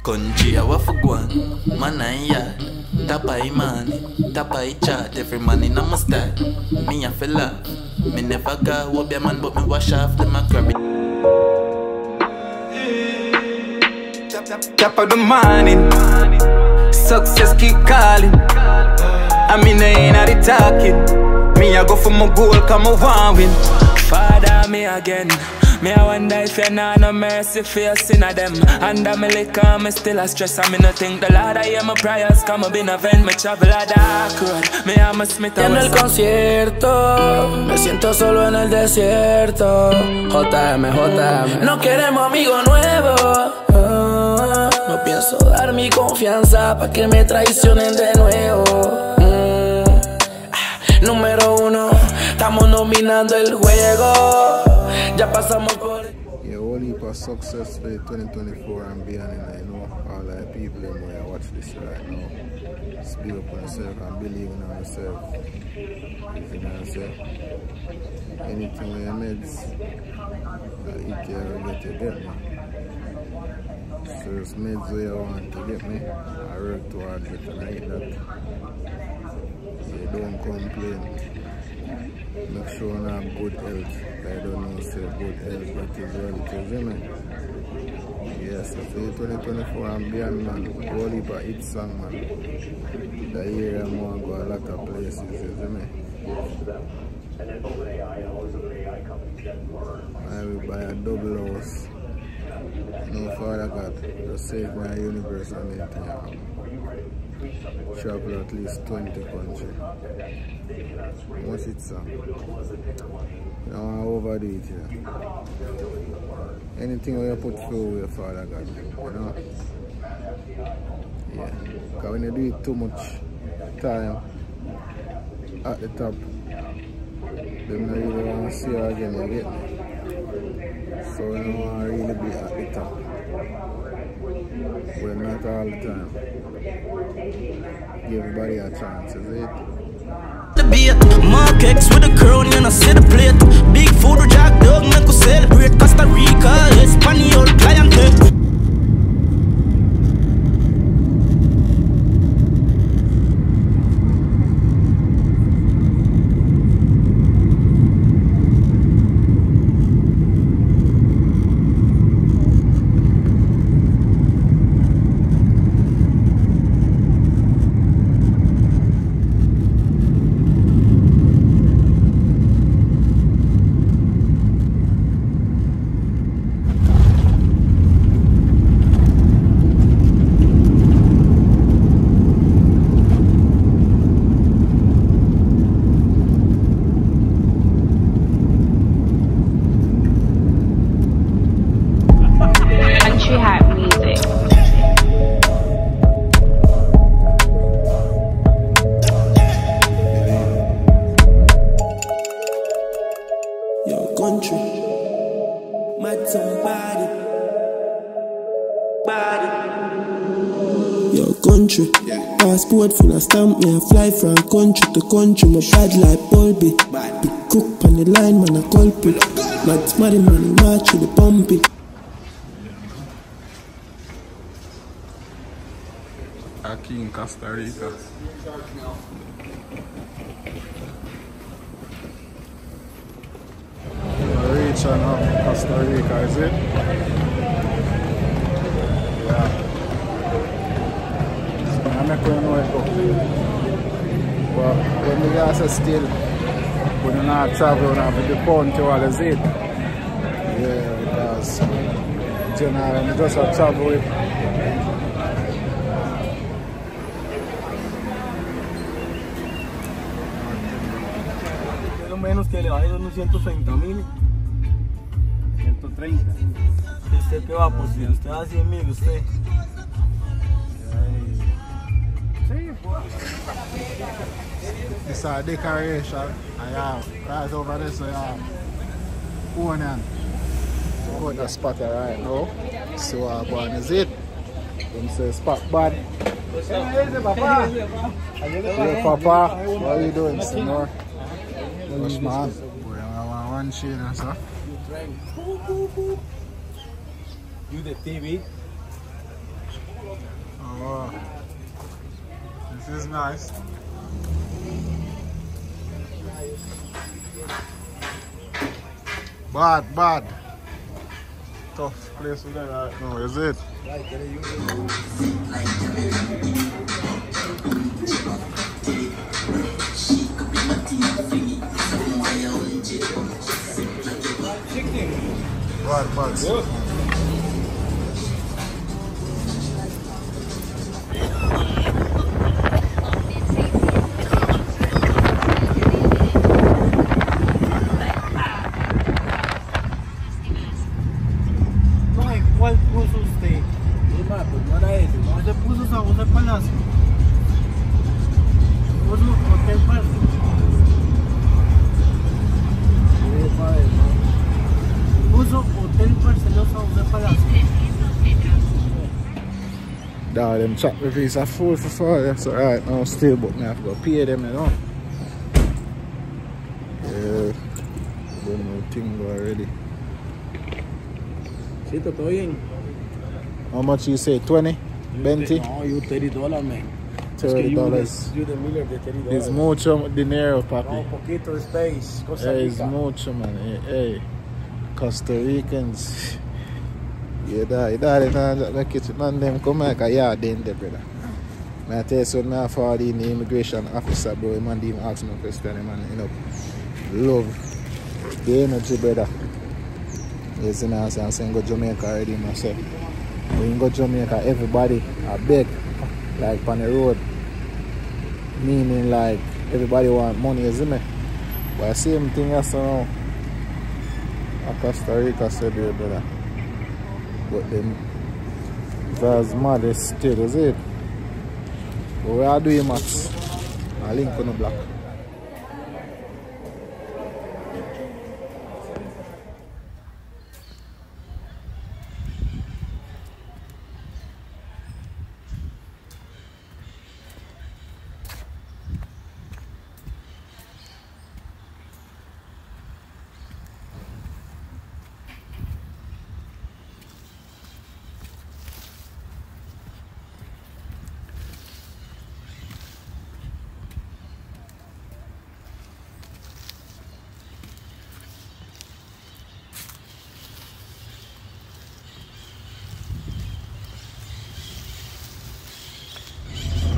Country, I want for one. Man, I yard. Tapa I man. Tapa I chat. Every man in a mustard. Me a fella. Me never got what be a man, but me wash off them a grab it. Top of the morning. Success keep calling. I mean, I ain't at the talking. Me, I go for my goal, come I want win. Father, me again. Me, I wonder if you know no mercy for your sin of them. Under me liquor, me still a stress. I me no think the Lord I hear my prayers. Come up in a vent, me travel a dark road. Me, I'm a Smith. En el concierto, me siento solo en el desierto. JM, JM. No queremos amigos nuevos. No pienso dar mi confianza pa' que me traicionen de nuevo. Número uno, estamos dominando el juego. Ya pasamos por... Yeah, whole heap of success for 2024 and beyond, and I know all the people who watch this right now. Speak up on yourself and believe in yourself. You know what I'm saying? Anything with your meds, that you can get to get me. So it's meds where you want to get me. I work towards it and I hit that. Yeah, don't complain. Make sure you have good health. I don't know say good health, but it's what it is, isn't it? Yes, so for 2024 and beyond, man, whole heap of hit song, man. The year I'm going to go a lot of places, isn't it? I will buy a double house. No Father God, just save my universe and everything. Travel at least 20 countries. What's it, sir? You don't overdo it here. Anything you put through with Father God, you know? Yeah. Because when you do it too much time at the top, then you really want to see you again, you get me? So you don't want to really be at the top. Well, not all the time. Give everybody a chance, is it? The beat, Mark X with a crown, you know, see the plate. Big food with Jack Dog, make us celebrate. Costa Rica, Espanol clientele. Country, passport full of stamp, me I fly from country to country, my bad like Bulby. Big crook on the line, man a culprit. Mad smarty man, march with the pumpy. Aquí in Costa Rica. Reach on Costa Rica, is it? Yeah. I make you know it go. But when the guys are still, we do not travel now with the pound to all is it. Yeah, because generally just a travel with. Lo menos que le baje son unos 130.000. 130. ¿Usted qué va? Pues si usted va a 100.000, usted. It's a decoration. I have right over there, so you have onion. Go to the spot here right now. So one is it. Them say spot bad. Hey Papa, what are you doing, senor? Wash man. Boy, I want one chain and stuff. You the TV? is nice. Bad. Tough place to there right now, is it? Bad. ¿Cuál puso usted? No era ese. Usted puso San José Palacio. Puso Hotel Palacio. Puso Hotel Barcelona San José Palacio. Dawg, them chop the fees are full for fire, so right now still, but I have to go pay them, you know. Yeah, don't know thing already. Sí, todo bien. How much you say? 20? 20? No, you $30, man. $30. You the miller de $30. Es mucho dinero, papi. No, poquito space. Costa Es Rica. mucho, man. Hey, Costa Ricans. Yeah, that kitchen, none of them come like a yard in there, brother. I tell you something, I forward in the immigration officer, bro. The man didn't even ask me a question, man. You know, love the energy, brother. Yes, you know, I'm saying go Jamaica already, myself. When you go Jamaica, everybody are beg, like on the road. Meaning, like, everybody want money, isn't it? But the same thing as now. Costa Rica said, brother. But then, that's mad still, is it? But we are doing max. I link on the block.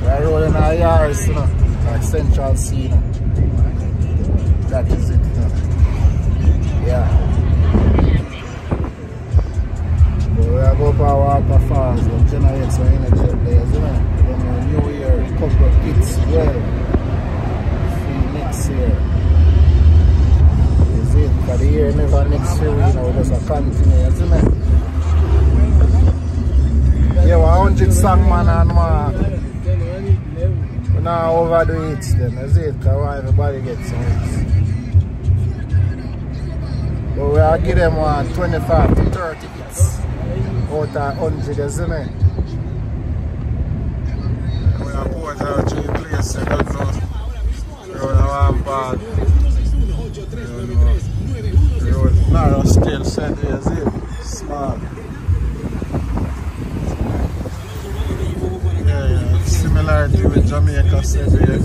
I roll in our yards, you know, like Central Sea, you know. That is it, you know. Yeah. But we are going for WaterFalls, we'll generate some energy up there, you know. Then New Year, couple of hits, yeah. Next year. Is it? For the year, never next year, you know, we just continue, you know. Yeah, 100 song, man, and we now overdo it then, that's it, because everybody gets some hits. But we are give them 25 to 30 hits out of 100, isn't it? We are put out 3 places, I don't know. We are one part. The road narrow still set, is it? Small. Similarity with Jamaica said here.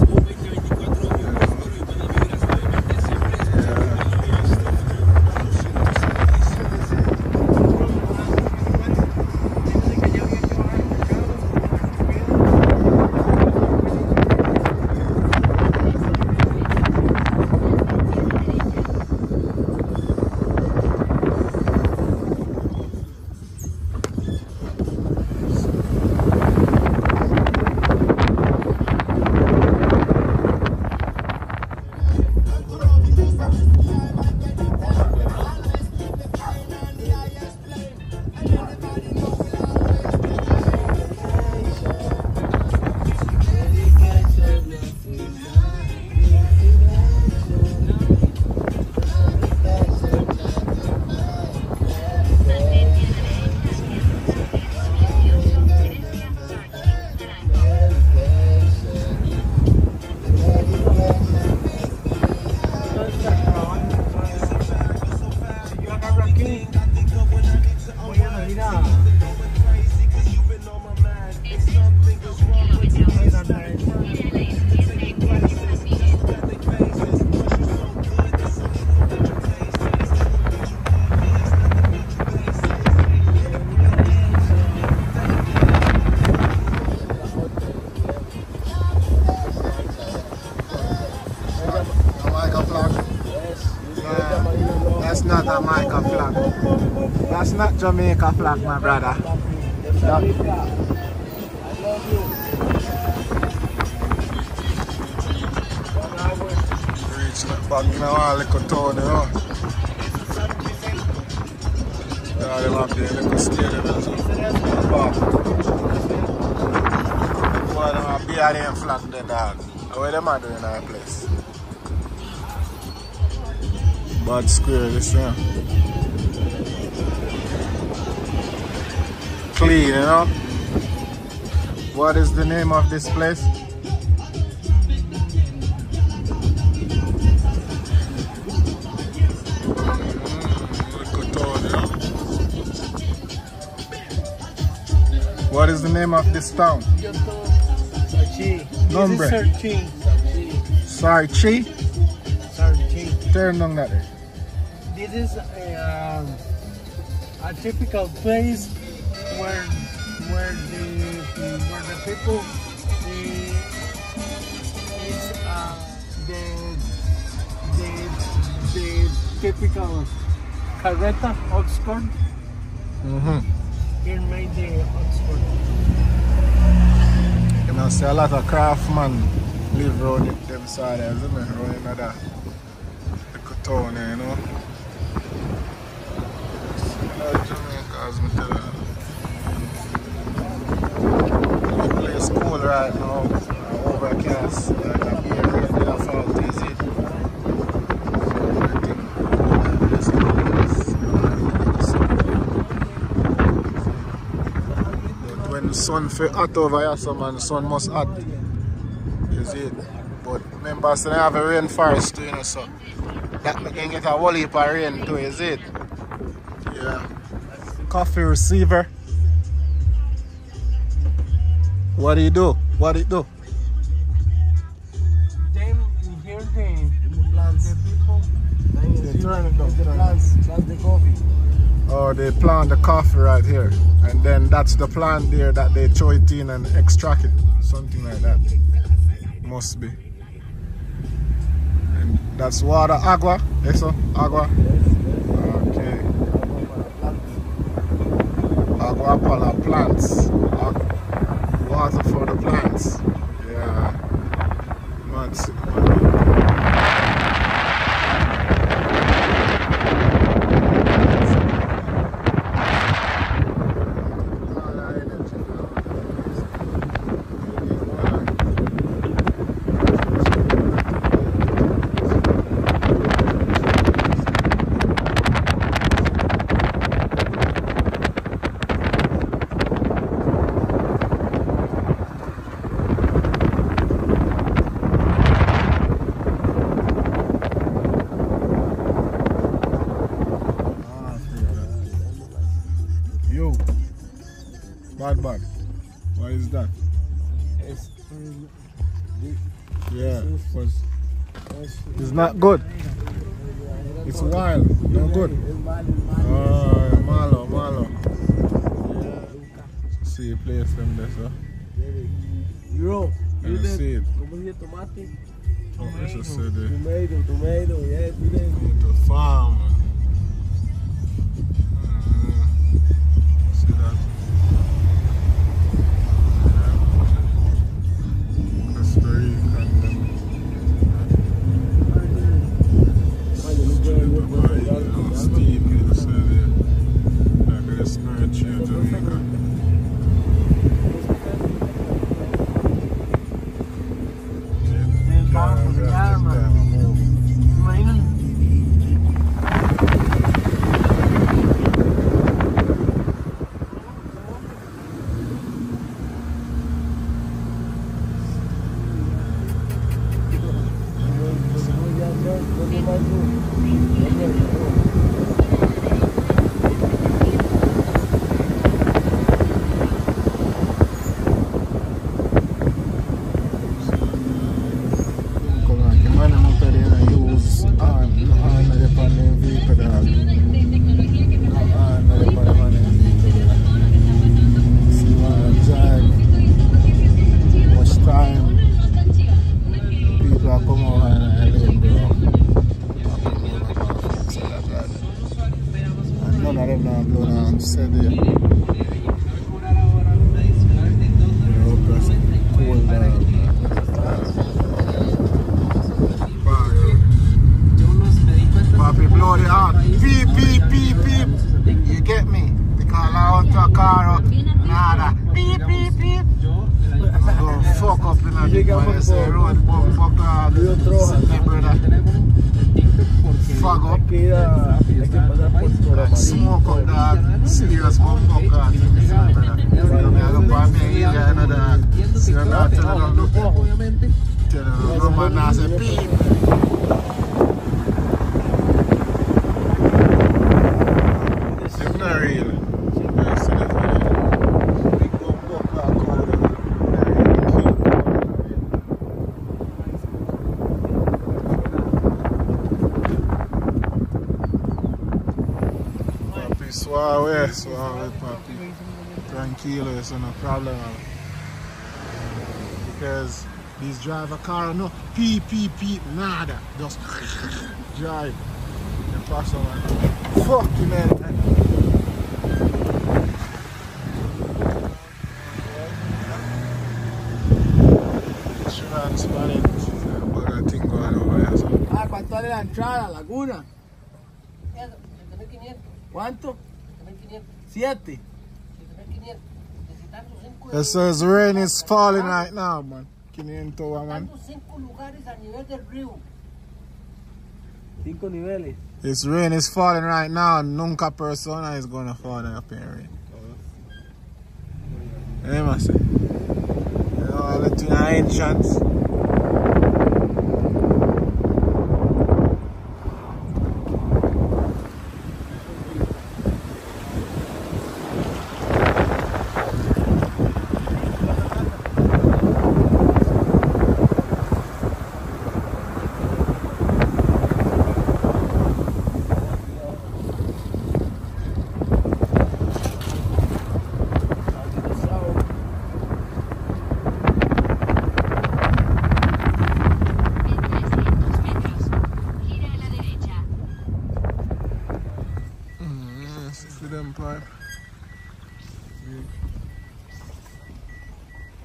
That's not Jamaica flag, my brother. That... Reach back in our little town, you know. Yeah, they have the little stadium as well. Boy, they have BRM flag there, dog. What them are doing in our place? Bad square, this thing. Clean, you know? What is the name of this place? What is the name of this town? Nombre. Sarchi. Sarchi. Turn on that. This is a typical place where the people the typical carreta Oxford. Here made the Oxford. You know, see a lot of craftsmen live around it, them side, isn't it? Around another little town, you know. Jamaica, as I tell you. The place is cool right now, overcast, like a beer, WaterFalls, is it? When the sun feel hot over here, so man, the sun must hot. Is it? But remember, so they have a rainforest too, you know, so that we can get a whole heap of rain too, is it? Yeah. Coffee receiver. What do you do? What do you do? Them here the plants, the people. They turn it down. The plants the coffee. Or they plant the coffee right here, and then that's the plant there that they throw it in and extract it, something like that. Must be. And that's water, agua, eso, agua. Okay. Agua for the plants. Water for the plants. Yeah. Months. Bad. Why is that? Yeah, because it's not good. It's wild, no good. Oh, malo. See a place from there, sir. Bro, you see it. Tomate. Oh, it's just said there. Tomato, yeah, To farm. See that? Costa Rica and them. Steve, you said it. Like a spirit tree, Jamaica. Smoke out dog, serious bump up me hago pa' mi ella no dog. Si no da te lo no man hace pip. It's not real. Big bump up Suave, papi. Tranquilo, it's no problem. Because these drive a car, no peep, nada. Just drive. And pass on. Fucking hell. Transparent. But I think going over there. So. ¿Cuánto vale la entrada, Laguna? ¿Cuánto? 7. Yes, so the rain is falling right now, man. 500, man. 5 lugares a nivel del río. 5 niveles. This rain is falling right now. Nunca persona is going to fall up in rain. You must say. You know, I'll let you know entrance.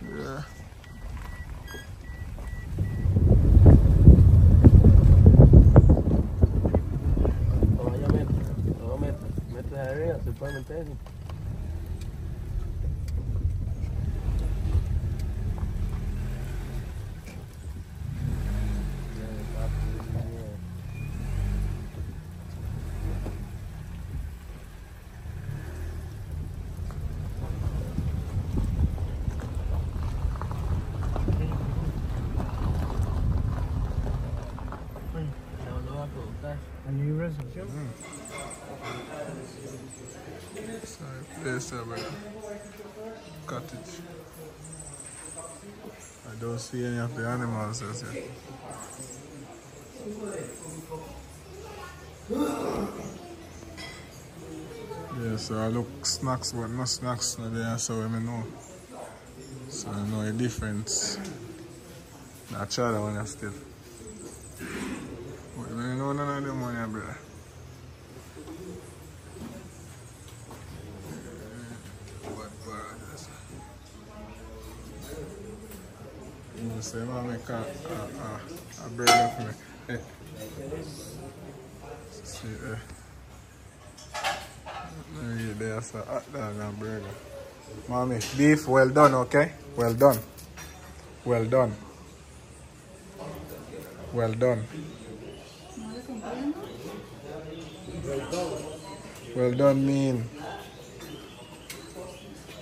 Yeah. Metes arriba, se puede meter. Sorry, place over there. Cottage. I don't see any of the animals as yet. Yeah, so I look snacks, but no snacks no there, so I know. So I know the difference. I try that one still. But I know none of them one, brother. So I'm gonna make a burger for me. Hey. See, maybe there's a hot dog and burger. Mommy, beef, well done, okay? Well done. Well done. Well done. Well done mean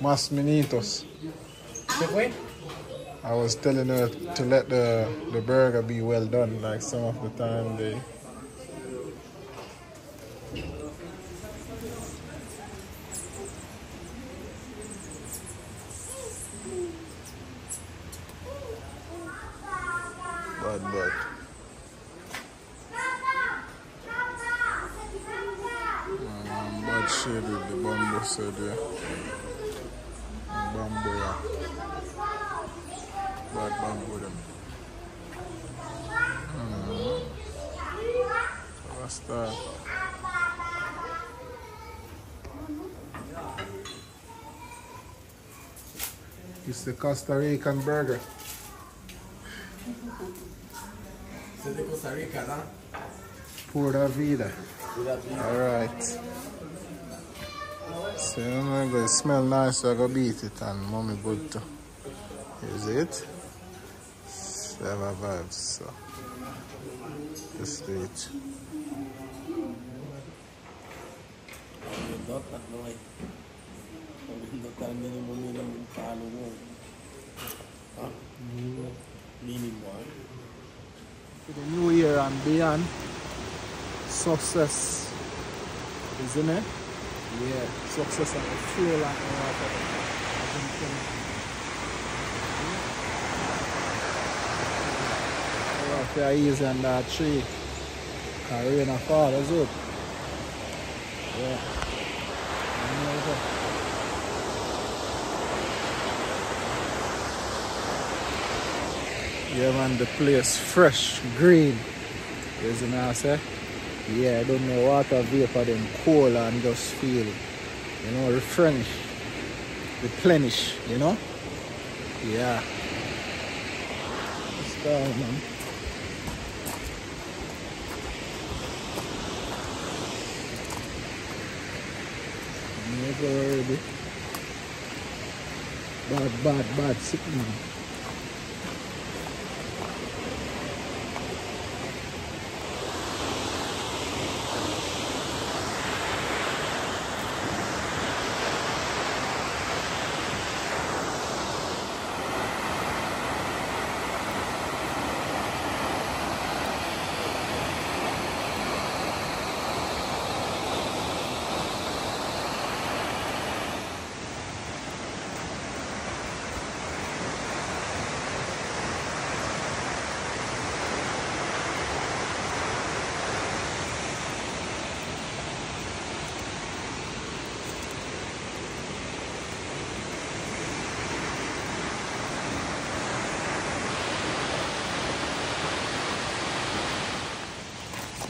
más minitos. I was telling her to let the burger be well done, like some of the time they... But... bad shade with the bamboo said there. Bamboo, yeah. Bad bamboo them. So let's start. It's the Costa Rican burger. Es de Costa Rica, ¿no? Pura vida. Alright. So I'm gonna smell nice, so I go beat it and mommy good too. Is it? We have our vibes, so just do it. For the new year and beyond, success, isn't it? Yeah, success and the fuel and the water. We're up easy on that tree. Because rain and fall, is it? Yeah. Yeah man, the place fresh, green. You know what I say? Yeah, I don't know, water vapor them cool and just feel, you know, replenish, you know? Yeah. Let's go, man. Never already. Bad, sick man.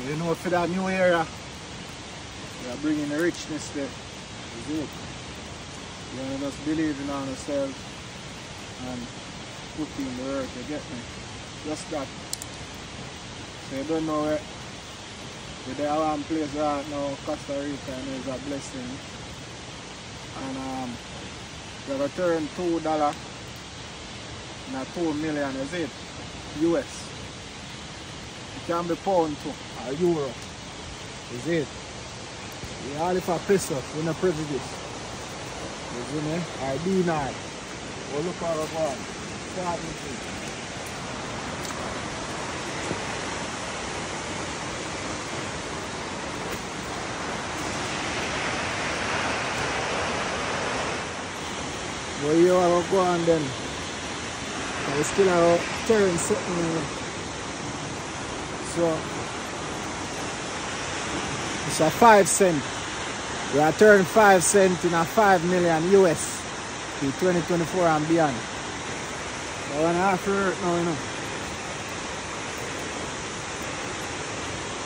You know, for that new era, we are bringing the richness there. Is it? You want to just believe in yourself and put in the work, you get me? Just that. So you don't know where there are one place right now, Costa Rica, and there's a blessing. And we have a turn $2 and a 2 million, is it? US. It can be pound too, or euro. Is it? We all if a peso, we're not prejudice. You see me? Or dinar. Oh, look how we're going. Start with it. Well, you are going then. We still have turn something. So it's a 5 cent. We are turning 5 cents in a 5 million US in 2024 and beyond. So when I have to work now, you know.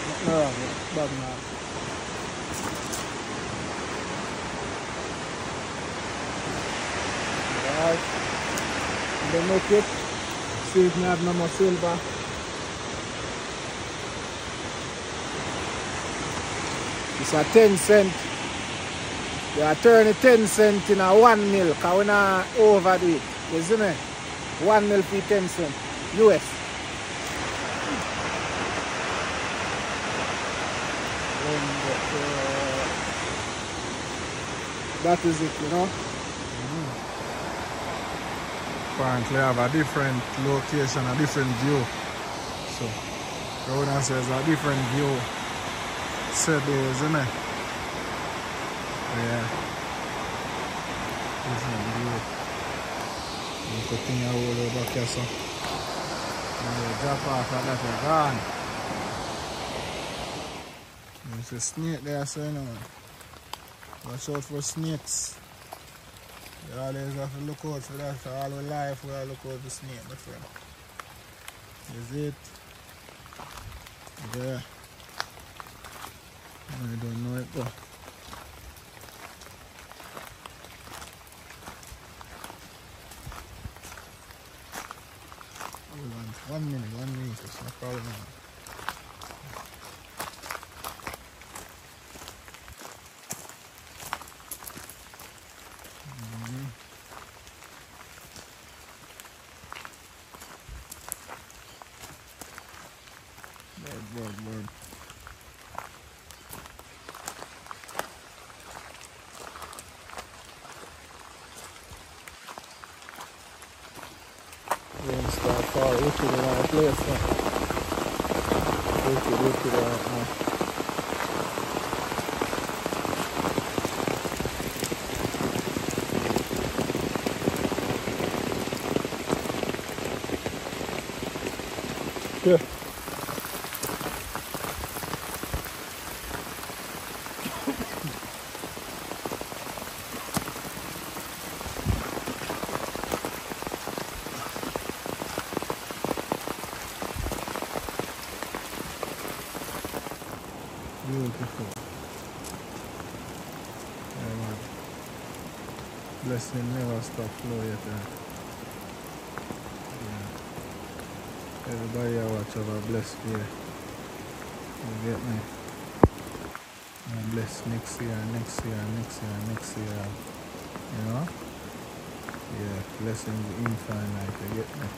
Nothing wrong with it, bad man. Alright. Then look it. See if we have no more silver. It's a 10 cent. We are turning 10 cent in a 1 mil because we're not overdo it. You see me? 1 mil for 10 cent. US. That is it, you know? Apparently have a different location, a different view. So, Rona says a different view. Said there, isn't it? Yeah. Different view. You could think all over here, so. And drop off and that is gone. There's a snake there, so you know. Watch out for snakes. You always have to look out for that. For all our life, we have to look out for snake, my friend. Is it? Yeah. I don't know it though. Hold on, 1 minute, it's no problem. by far wicked in our place. Wicked right now. Yeah. Beautiful. Yeah, man. Blessing never stop flow yet. Yeah. Everybody I watch have a blessed year. You get me? And bless next year, next year, next year, next year. You know? Yeah, blessings infinite, you get me?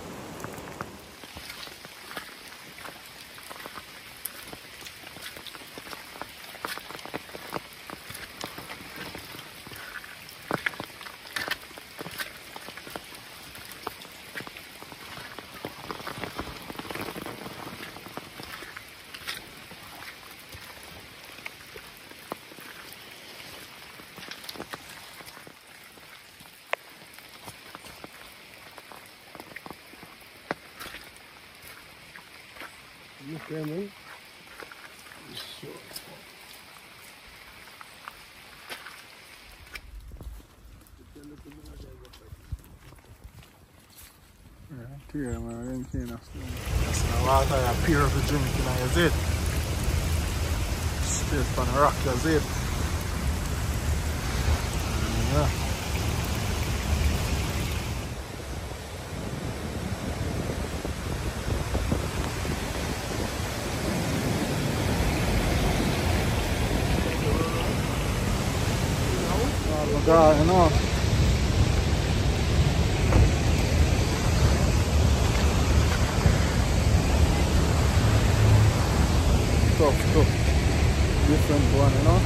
You feel me? Yeah, tear man, I didn't see enough. That's the water you pure for drinking, and is it? Straight from the rock, that's it. Yeah. Oh my God, you know. Tough. Different one, you know.